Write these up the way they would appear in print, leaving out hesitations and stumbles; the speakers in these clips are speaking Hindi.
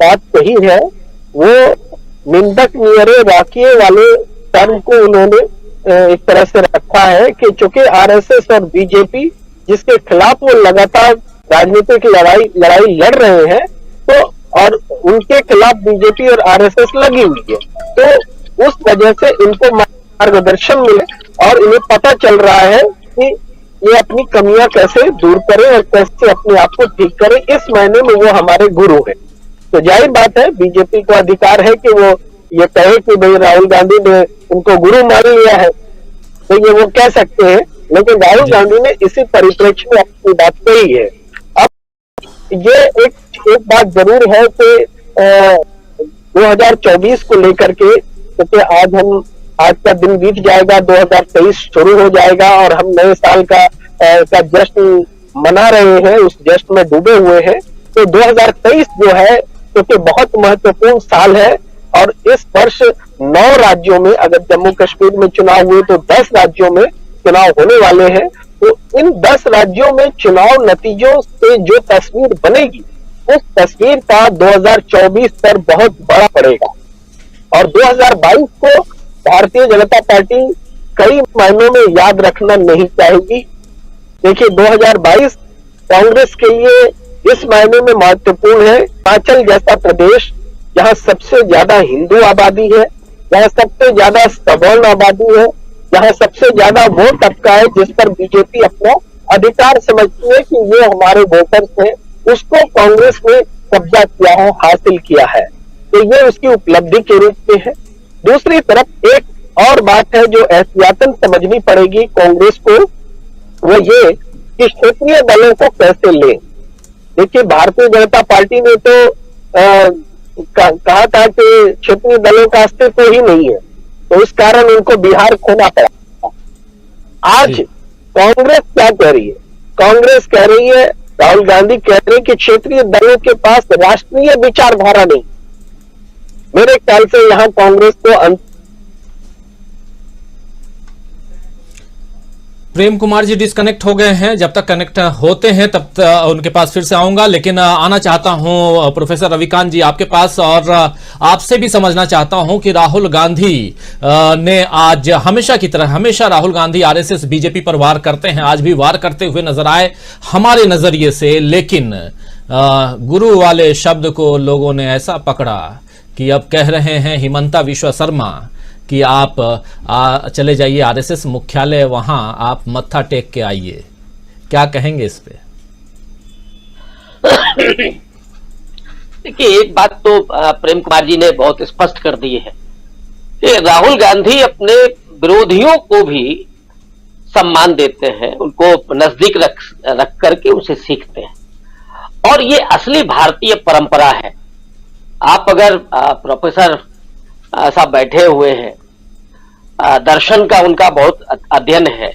बात कही है वो निंदक नियरे वाकिये वाले टर्म को उन्होंने एक तरह से रखा है कि चूंकि आरएसएस और बीजेपी जिसके खिलाफ वो लगातार राजनीतिक लड़ाई लड़ रहे हैं, तो और उनके खिलाफ बीजेपी और आरएसएस लगी हुई है, तो उस वजह से इनको मार्गदर्शन मिले और इन्हें पता चल रहा है कि ये अपनी कमियां कैसे दूर करें और कैसे अपने आप को ठीक करें। इस महीने में वो हमारे गुरु हैं। तो जाहिर बात है बीजेपी को अधिकार है कि वो ये कहे कि भाई राहुल गांधी ने उनको गुरु मान लिया है, तो ये वो कह सकते हैं, लेकिन राहुल गांधी ने इसी परिप्रेक्ष्य में अपनी बात कही है। अब ये एक बात जरूर है कि 2024 को लेकर के, क्योंकि आज का दिन बीत जाएगा, 2023 शुरू हो जाएगा और हम नए साल का जश्न मना रहे हैं, उस जश्न में डूबे हुए हैं। तो 2023 जो है क्योंकि बहुत महत्वपूर्ण साल है और इस वर्ष 9 राज्यों में, अगर जम्मू कश्मीर में चुनाव हुए तो 10 राज्यों में चुनाव होने वाले हैं। तो इन 10 राज्यों में चुनाव नतीजों से जो तस्वीर बनेगी, उस तस्वीर का 2024 पर बहुत बड़ा पड़ेगा और 2022 को भारतीय जनता पार्टी कई मायनों में याद रखना नहीं चाहेगी। देखिए 2022 कांग्रेस के लिए इस मायने में महत्वपूर्ण है, हिमाचल जैसा प्रदेश जहां सबसे ज्यादा हिंदू आबादी है, जहां सबसे ज्यादा सवर्ण आबादी है, जहां सबसे ज्यादा वो तबका है जिस पर बीजेपी अपना अधिकार समझती है कि ये हमारे वोटर्स हैं, उसको कांग्रेस ने कब्जा किया है, हासिल किया है। तो ये उसकी उपलब्धि के रूप में है। दूसरी तरफ एक और बात है जो एहतियातन समझनी पड़ेगी कांग्रेस को, वो ये कि क्षेत्रीय दलों को कैसे लें। देखिए भारतीय जनता पार्टी ने तो कहा था कि क्षेत्रीय दलों का अस्तित्व ही नहीं है, तो इस कारण उनको बिहार खोना पड़ा। आज कांग्रेस क्या कह रही है? कांग्रेस कह रही है, राहुल गांधी कह रहे हैं कि क्षेत्रीय दलों के पास राष्ट्रीय विचारधारा नहीं। मेरे ख्याल से यहां कांग्रेस को प्रेम कुमार जी डिस्कनेक्ट हो गए हैं। जब तक कनेक्ट होते हैं तब तक उनके पास फिर से आऊंगा, लेकिन आना चाहता हूं प्रोफेसर रविकांत जी आपके पास और आपसे भी समझना चाहता हूं कि राहुल गांधी ने आज हमेशा की तरह, हमेशा राहुल गांधी आरएसएस बीजेपी पर वार करते हैं, आज भी वार करते हुए नजर आए हमारे नजरिए से, लेकिन गुरु वाले शब्द को लोगों ने ऐसा पकड़ा कि अब कह रहे हैं हिमंता विश्व शर्मा कि आप चले जाइए आरएसएस मुख्यालय, वहां आप मत्था टेक के आइए। क्या कहेंगे इस पे? देखिए एक बात तो प्रेम कुमार जी ने बहुत स्पष्ट कर दी है कि राहुल गांधी अपने विरोधियों को भी सम्मान देते हैं, उनको नजदीक रख करके उनसे सीखते हैं और ये असली भारतीय परंपरा है। आप अगर प्रोफेसर साहब बैठे हुए हैं, दर्शन का उनका बहुत अध्ययन है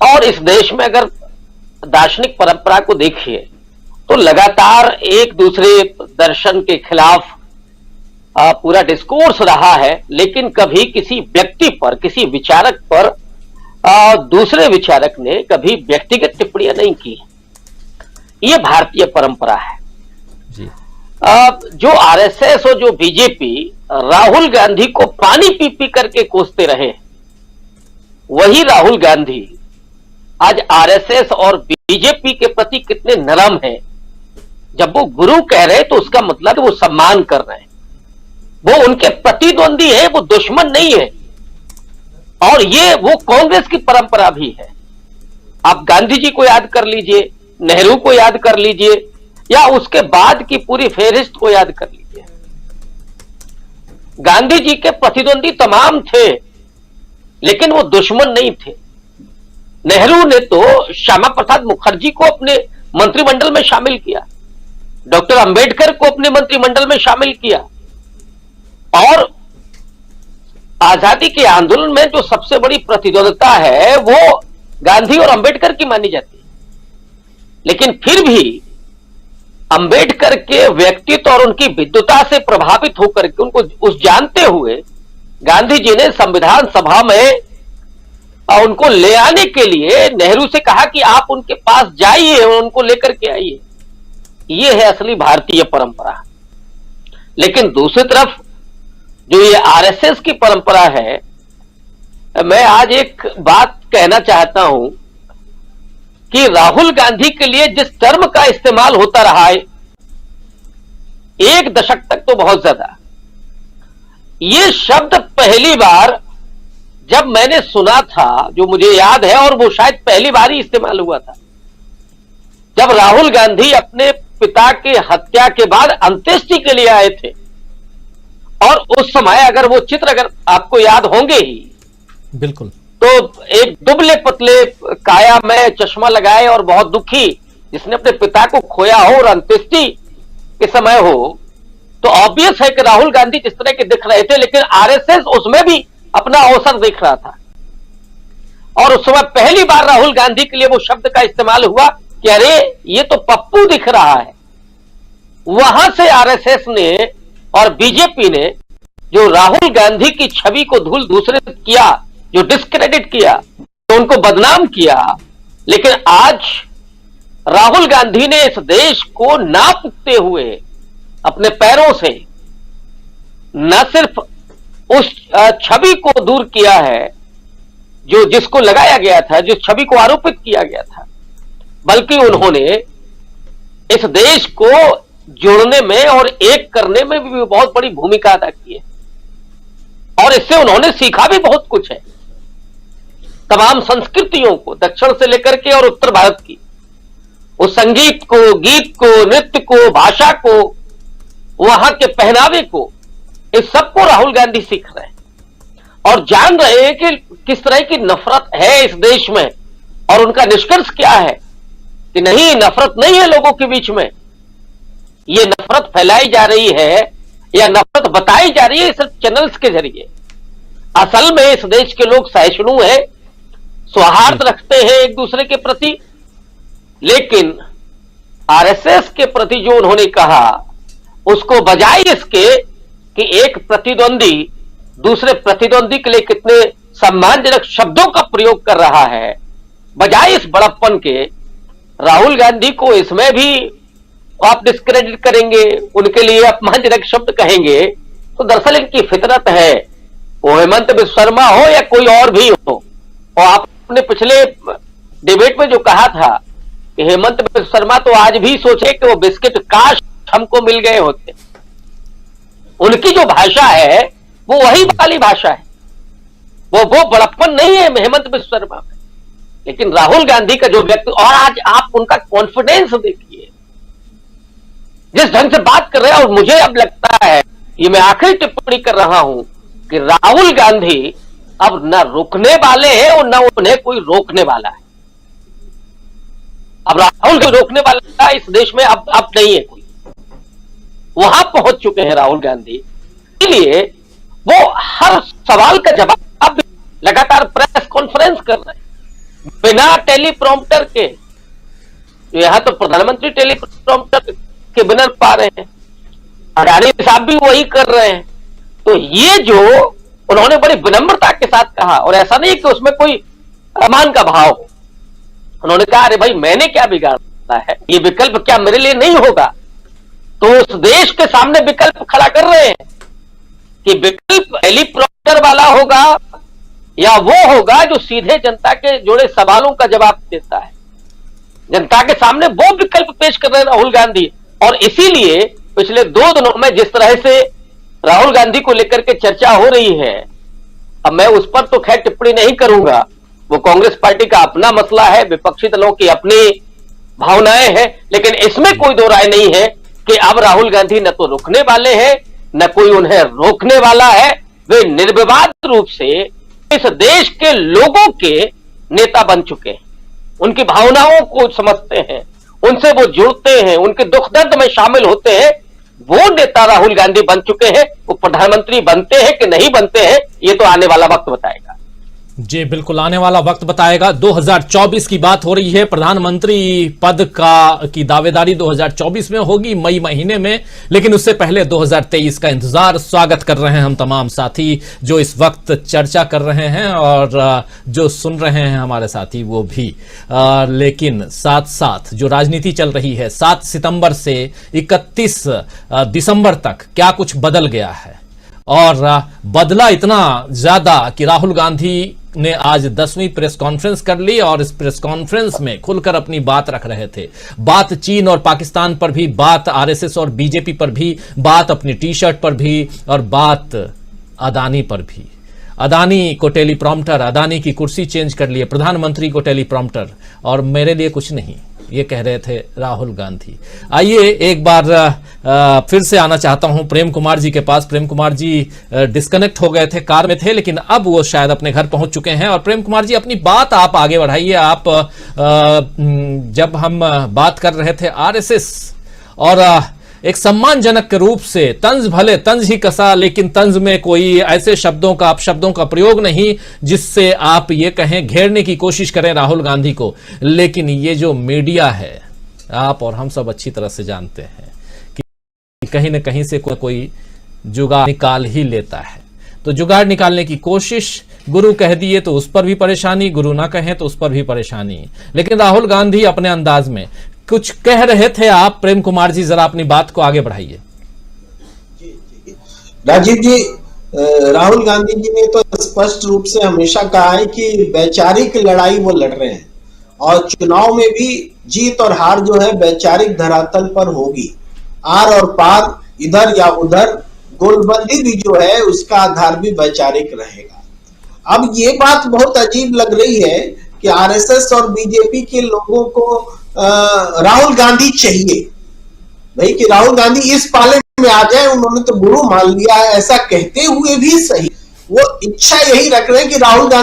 और इस देश में अगर दार्शनिक परंपरा को देखिए तो लगातार एक दूसरे दर्शन के खिलाफ पूरा डिस्कोर्स रहा है, लेकिन कभी किसी व्यक्ति पर, किसी विचारक पर दूसरे विचारक ने कभी व्यक्तिगत टिप्पणियां नहीं की। यह भारतीय परंपरा है जी। जो आरएसएस और जो बीजेपी राहुल गांधी को पानी पी पी करके कोसते रहे, वही राहुल गांधी आज आरएसएस और बीजेपी के प्रति कितने नरम हैं। जब वो गुरु कह रहे हैं तो उसका मतलब वो सम्मान कर रहे हैं, वो उनके प्रतिद्वंदी है, वो दुश्मन नहीं है। और ये वो कांग्रेस की परंपरा भी है। आप गांधी जी को याद कर लीजिए, नेहरू को याद कर लीजिए, या उसके बाद की पूरी फेहरिस्त को याद कर लीजिए। गांधी जी के प्रतिद्वंदी तमाम थे, लेकिन वो दुश्मन नहीं थे। नेहरू ने तो श्यामा प्रसाद मुखर्जी को अपने मंत्रिमंडल में शामिल किया, डॉक्टर अंबेडकर को अपने मंत्रिमंडल में शामिल किया और आजादी के आंदोलन में जो सबसे बड़ी प्रतिद्वंदता है वो गांधी और अंबेडकर की मानी जाती है। लेकिन फिर भी अंबेडकर के व्यक्तित्व और उनकी विद्वता से प्रभावित होकर के, उनको उस जानते हुए गांधी जी ने संविधान सभा में उनको ले आने के लिए नेहरू से कहा कि आप उनके पास जाइए और उनको लेकर के आइए। ये है असली भारतीय परंपरा। लेकिन दूसरी तरफ जो ये आरएसएस की परंपरा है, मैं आज एक बात कहना चाहता हूं कि राहुल गांधी के लिए जिस टर्म का इस्तेमाल होता रहा है 1 दशक तक तो बहुत ज्यादा, ये शब्द पहली बार जब मैंने सुना था, जो मुझे याद है, और वो शायद पहली बार ही इस्तेमाल हुआ था जब राहुल गांधी अपने पिता के हत्या के बाद अंत्येष्टि के लिए आए थे। और उस समय अगर वो चित्र अगर आपको याद होंगे ही, बिल्कुल, तो एक दुबले पतले काया में चश्मा लगाए और बहुत दुखी, जिसने अपने पिता को खोया हो और अंत्येष्टि के समय हो, तो ऑब्वियस है कि राहुल गांधी जिस तरह के दिख रहे थे, लेकिन आरएसएस उसमें भी अपना अवसर देख रहा था। और उस समय पहली बार राहुल गांधी के लिए वो शब्द का इस्तेमाल हुआ कि अरे ये तो पप्पू दिख रहा है। वहां से आरएसएस ने और बीजेपी ने जो राहुल गांधी की छवि को धूल दूसरित किया, जो डिस्क्रेडिट किया, तो उनको बदनाम किया। लेकिन आज राहुल गांधी ने इस देश को नाप उठते हुए अपने पैरों से न सिर्फ उस छवि को दूर किया है जो जिसको लगाया गया था, जिस छवि को आरोपित किया गया था, बल्कि उन्होंने इस देश को जोड़ने में और एक करने में भी बहुत बड़ी भूमिका अदा की है। और इससे उन्होंने सीखा भी बहुत कुछ है। तमाम संस्कृतियों को, दक्षिण से लेकर के और उत्तर भारत की, उस संगीत को, गीत को, नृत्य को, भाषा को, वहां के पहनावे को, इस सबको राहुल गांधी सीख रहे हैं और जान रहे हैं कि किस तरह की नफरत है इस देश में। और उनका निष्कर्ष क्या है कि नहीं, नफरत नहीं है लोगों के बीच में, ये नफरत फैलाई जा रही है या नफरत बताई जा रही है सिर्फ चैनल्स के जरिए। असल में इस देश के लोग सहिष्णु हैं, सौहार्द रखते हैं एक दूसरे के प्रति। लेकिन आरएसएस के प्रति जो उन्होंने कहा, उसको बजाय इसके कि एक प्रतिद्वंदी दूसरे प्रतिद्वंदी के लिए कितने सम्मानजनक शब्दों का प्रयोग कर रहा है, बजाय इस बड़प्पन के राहुल गांधी को इसमें भी आप डिस्क्रेडिट करेंगे, उनके लिए अपमानजनक शब्द कहेंगे, तो दरअसल इनकी फितरत है। वो हेमंत बिस्व शर्मा हो या कोई और भी हो। और आपने पिछले डिबेट में जो कहा था कि हेमंत बिस्व शर्मा तो आज भी सोचे कि वो बिस्किट काश हमको मिल गए होते। उनकी जो भाषा है वो वही वाली भाषा है, वो बड़प्पन नहीं है हेमंत बिस्व शर्मा में। लेकिन राहुल गांधी का जो व्यक्ति, और आज आप उनका कॉन्फिडेंस देखिए, जिस ढंग से बात कर रहे हैं। और मुझे अब लगता है, ये मैं आखिरी टिप्पणी कर रहा हूं, कि राहुल गांधी अब न रुकने वाले हैं और न उन्हें कोई रोकने वाला है। अब राहुल को रोकने वाला इस देश में अब नहीं है कोई। वहां पहुंच चुके हैं राहुल गांधी, इसलिए वो हर सवाल का जवाब लगातार प्रेस कॉन्फ्रेंस कर रहे हैं बिना टेलीप्रॉम्प्टर के। यहां तो प्रधानमंत्री टेलीप्रॉम्प्टर के बिना पा रहे हैं, अडानी साहब भी वही कर रहे हैं। तो ये जो उन्होंने बड़ी विनम्रता के साथ कहा, और ऐसा नहीं कि उसमें कोई अमान का भाव हो। उन्होंने कहा, अरे भाई मैंने क्या बिगाड़ता है, ये विकल्प क्या मेरे लिए नहीं होगा। तो उस देश के सामने विकल्प खड़ा कर रहे हैं कि विकल्प हेलीकॉप्टर वाला होगा या वो होगा जो सीधे जनता के जुड़े सवालों का जवाब देता है। जनता के सामने वो विकल्प पेश कर रहे हैं राहुल गांधी। और इसीलिए पिछले 2 दिनों में जिस तरह से राहुल गांधी को लेकर के चर्चा हो रही है, अब मैं उस पर तो खैर टिप्पणी नहीं करूंगा, वो कांग्रेस पार्टी का अपना मसला है, विपक्षी दलों की अपनी भावनाएं हैं। लेकिन इसमें कोई दो राय नहीं है कि अब राहुल गांधी न तो रुकने वाले हैं न कोई उन्हें रोकने वाला है। वे निर्विवाद रूप से इस देश के लोगों के नेता बन चुके हैं, उनकी भावनाओं को समझते हैं, उनसे वो जुड़ते हैं, उनके दुख दर्द में शामिल होते हैं। वो नेता राहुल गांधी बन चुके हैं। वो प्रधानमंत्री बनते हैं कि नहीं बनते हैं, ये तो आने वाला वक्त बताएगा। जी बिल्कुल, आने वाला वक्त बताएगा। 2024 की बात हो रही है, प्रधानमंत्री पद की दावेदारी 2024 में होगी, मई महीने में, लेकिन उससे पहले 2023 का इंतजार स्वागत कर रहे हैं हम तमाम साथी जो इस वक्त चर्चा कर रहे हैं और जो सुन रहे हैं हमारे साथी वो भी। लेकिन साथ साथ जो राजनीति चल रही है, 7 सितंबर से 31 दिसंबर तक क्या कुछ बदल गया है, और बदला इतना ज्यादा कि राहुल गांधी ने आज 10वीं प्रेस कॉन्फ्रेंस कर ली और इस प्रेस कॉन्फ्रेंस में खुलकर अपनी बात रख रहे थे। बात चीन और पाकिस्तान पर भी, बात आरएसएस और बीजेपी पर भी, बात अपनी टी शर्ट पर भी, और बात अदानी पर भी। अदानी को टेलीप्रॉम्प्टर, अदानी की कुर्सी चेंज कर लिए, प्रधानमंत्री को टेलीप्रॉम्प्टर, और मेरे लिए कुछ नहीं, ये कह रहे थे राहुल गांधी। आइए एक बार फिर से आना चाहता हूं प्रेम कुमार जी के पास। प्रेम कुमार जी डिस्कनेक्ट हो गए थे, कार में थे, लेकिन अब वो शायद अपने घर पहुंच चुके हैं। और प्रेम कुमार जी, अपनी बात आप आगे बढ़ाइए। आप जब हम बात कर रहे थे आरएसएस और एक सम्मानजनक के रूप से, तंज भले तंज ही कसा, लेकिन तंज में कोई ऐसे शब्दों का, अपशब्दों का प्रयोग नहीं जिससे आप ये कहें, घेरने की कोशिश करें राहुल गांधी को। लेकिन ये जो मीडिया है, आप और हम सब अच्छी तरह से जानते हैं कि कहीं ना कहीं से कोई जुगाड़ निकाल ही लेता है। तो जुगाड़ निकालने की कोशिश, गुरु कह दिए तो उस पर भी परेशानी, गुरु ना कहें तो उस पर भी परेशानी। लेकिन राहुल गांधी अपने अंदाज में कुछ कह रहे थे। आप प्रेम कुमार जी जरा अपनी बात को आगे बढ़ाइए। राजीव जी, राहुल गांधी जी ने तो स्पष्ट रूप से हमेशा कहा है कि वैचारिक लड़ाई वो लड़ रहे हैं और चुनाव में भी जीत और हार जो है वैचारिक धरातल पर होगी। आर और पार, इधर या उधर, गोलबंदी भी जो है उसका आधार भी वैचारिक रहेगा। अब ये बात बहुत अजीब लग रही है कि आरएसएस और बीजेपी के लोगों को राहुल गांधी चाहिए, भाई कि राहुल गांधी इस पाले में आ जाए, उन्होंने तो गुरु मान लिया है, ऐसा कहते हुए भी सही वो इच्छा यही रख रहे हैं कि राहुल गांधी